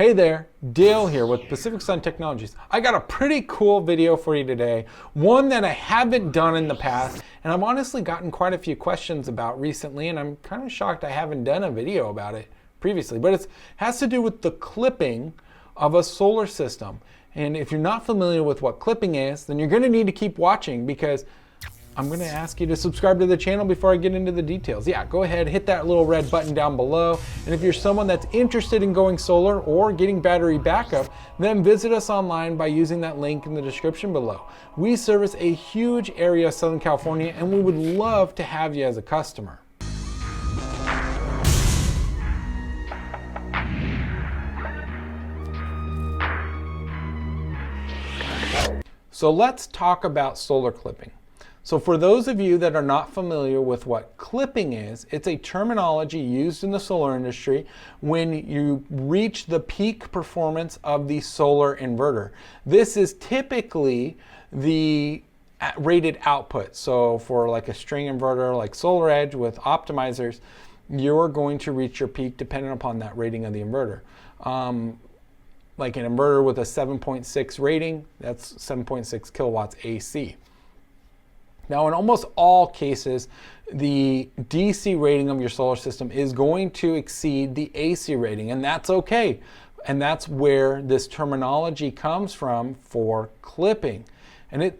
Hey there, Dale here with Pacific Sun Technologies. I got a pretty cool video for you today, one that I haven't done in the past, and I've honestly gotten quite a few questions about recently, and I'm kind of shocked I haven't done a video about it previously, but it has to do with the clipping of a solar system. And if you're not familiar with what clipping is, then you're going to need to keep watching because I'm going to ask you to subscribe to the channel before I get into the details. Yeah, go ahead, hit that little red button down below. And if you're someone that's interested in going solar or getting battery backup, then visit us online by using that link in the description below. We service a huge area of Southern California and we would love to have you as a customer. So let's talk about solar clipping. So for those of you that are not familiar with what clipping is, it's a terminology used in the solar industry when you reach the peak performance of the solar inverter. This is typically the rated output. So for like a string inverter like SolarEdge with optimizers, you're going to reach your peak depending upon that rating of the inverter. Like an inverter with a 7.6 rating, that's 7.6 kilowatts AC. Now, in almost all cases, the DC rating of your solar system is going to exceed the AC rating, and that's okay. And that's where this terminology comes from for clipping. And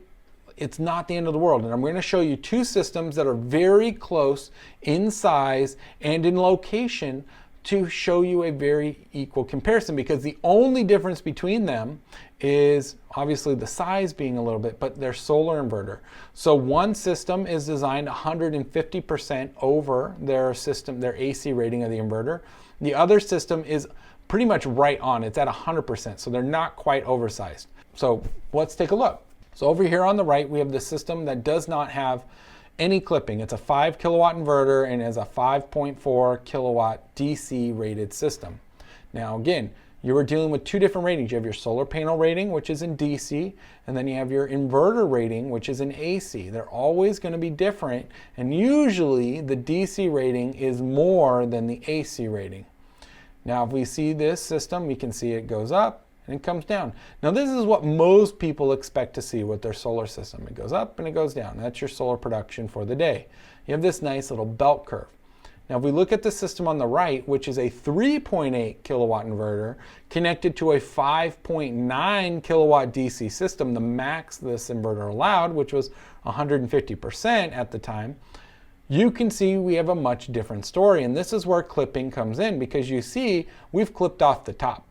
it's not the end of the world. And I'm going to show you two systems that are very close in size and in location to show you a very equal comparison, because the only difference between them is obviously the size being a little bit, but they're solar inverter. So one system is designed 150% over their system, their AC rating of the inverter. The other system is pretty much right on, it's at 100%, so they're not quite oversized. So let's take a look. So over here on the right, we have the system that does not have any clipping. It's a 5 kilowatt inverter and is a 5.4 kilowatt DC rated system. Now again, you are dealing with two different ratings. You have your solar panel rating, which is in DC, and then you have your inverter rating, which is in AC. They're always going to be different, and usually the DC rating is more than the AC rating. Now if we see this system, we can see it goes up and it comes down. Now this is what most people expect to see with their solar system. It goes up and it goes down. That's your solar production for the day. You have this nice little belt curve. Now if we look at the system on the right, which is a 3.8 kilowatt inverter connected to a 5.9 kilowatt DC system, the max this inverter allowed, which was 150% at the time, you can see we have a much different story. And this is where clipping comes in, because you see we've clipped off the top.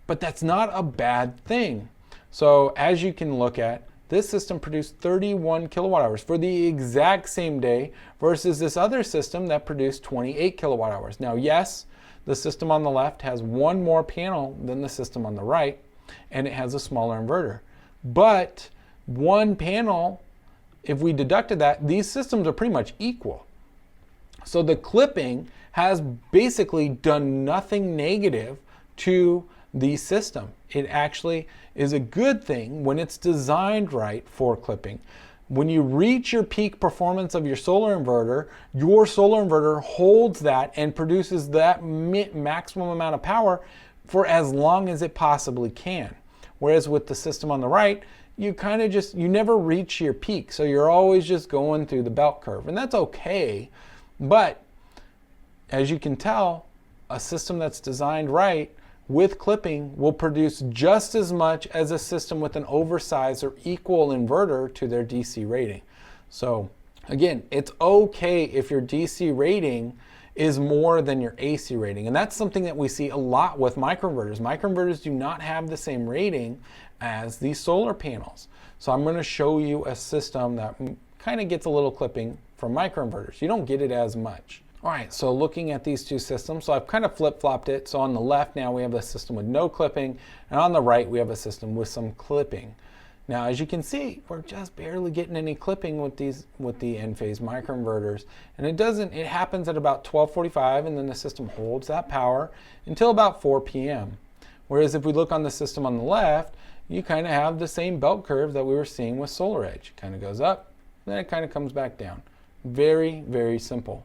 But that's not a bad thing. So as you can look at, this system produced 31 kilowatt hours for the exact same day versus this other system that produced 28 kilowatt hours. Now, yes, the system on the left has one more panel than the system on the right, and it has a smaller inverter. But one panel, if we deducted that, these systems are pretty much equal. So the clipping has basically done nothing negative to the system. It actually is a good thing when it's designed right for clipping. When you reach your peak performance of your solar inverter holds that and produces that maximum amount of power for as long as it possibly can. Whereas with the system on the right, you kind of you never reach your peak. So you're always just going through the belt curve, and that's okay. But as you can tell, a system that's designed right with clipping will produce just as much as a system with an oversized or equal inverter to their DC rating. So again, it's okay if your DC rating is more than your AC rating. And that's something that we see a lot with microinverters. Microinverters do not have the same rating as these solar panels. So I'm going to show you a system that kind of gets a little clipping from microinverters. You don't get it as much. All right, so looking at these two systems, so I've kind of flip-flopped it. So on the left now we have a system with no clipping, and on the right we have a system with some clipping. Now as you can see, we're just barely getting any clipping with the Enphase microinverters, and it happens at about 12:45, and then the system holds that power until about 4 p.m. Whereas if we look on the system on the left, you kind of have the same belt curve that we were seeing with SolarEdge. It kind of goes up, then it kind of comes back down. Very, very simple.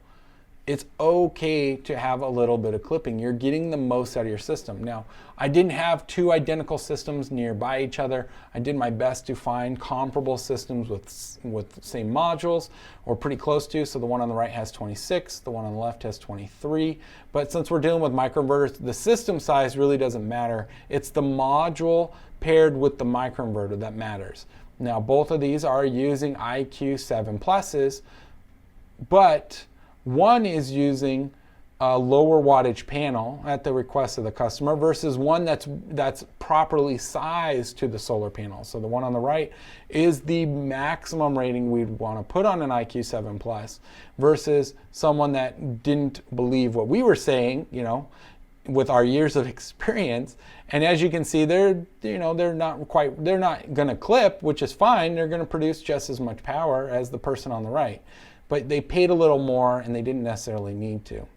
it's okay to have a little bit of clipping. You're getting the most out of your system. Now, I didn't have two identical systems nearby each other. I did my best to find comparable systems with the same modules, or pretty close to. So the one on the right has 26, the one on the left has 23. But since we're dealing with microinverters, the system size really doesn't matter. It's the module paired with the microinverter that matters. Now, both of these are using IQ7 pluses, but one is using a lower wattage panel at the request of the customer versus one that's properly sized to the solar panel. So the one on the right is the maximum rating we'd want to put on an IQ7 Plus versus someone that didn't believe what we were saying, with our years of experience. And as you can see, they're not going to clip, which is fine. They're going to produce just as much power as the person on the right. But they paid a little more and they didn't necessarily need to.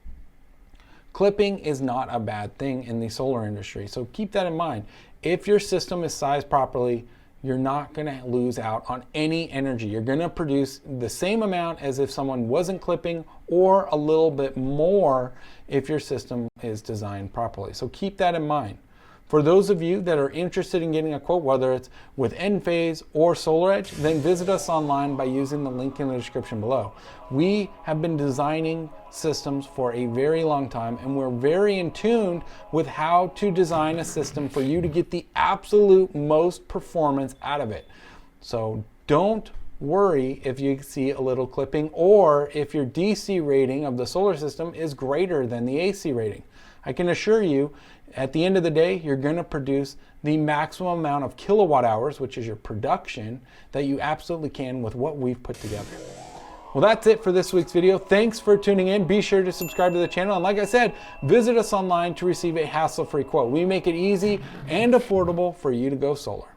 Clipping is not a bad thing in the solar industry, so keep that in mind. If your system is sized properly, you're not going to lose out on any energy. You're going to produce the same amount as if someone wasn't clipping, or a little bit more if your system is designed properly. So keep that in mind. For those of you that are interested in getting a quote, whether it's with Enphase or SolarEdge, then visit us online by using the link in the description below. We have been designing systems for a very long time, and we're very in tune with how to design a system for you to get the absolute most performance out of it. So don't worry if you see a little clipping, or if your DC rating of the solar system is greater than the AC rating. I can assure you, at the end of the day, you're going to produce the maximum amount of kilowatt hours, which is your production, that you absolutely can with what we've put together. Well, that's it for this week's video. Thanks for tuning in. Be sure to subscribe to the channel. And like I said, visit us online to receive a hassle-free quote. We make it easy and affordable for you to go solar.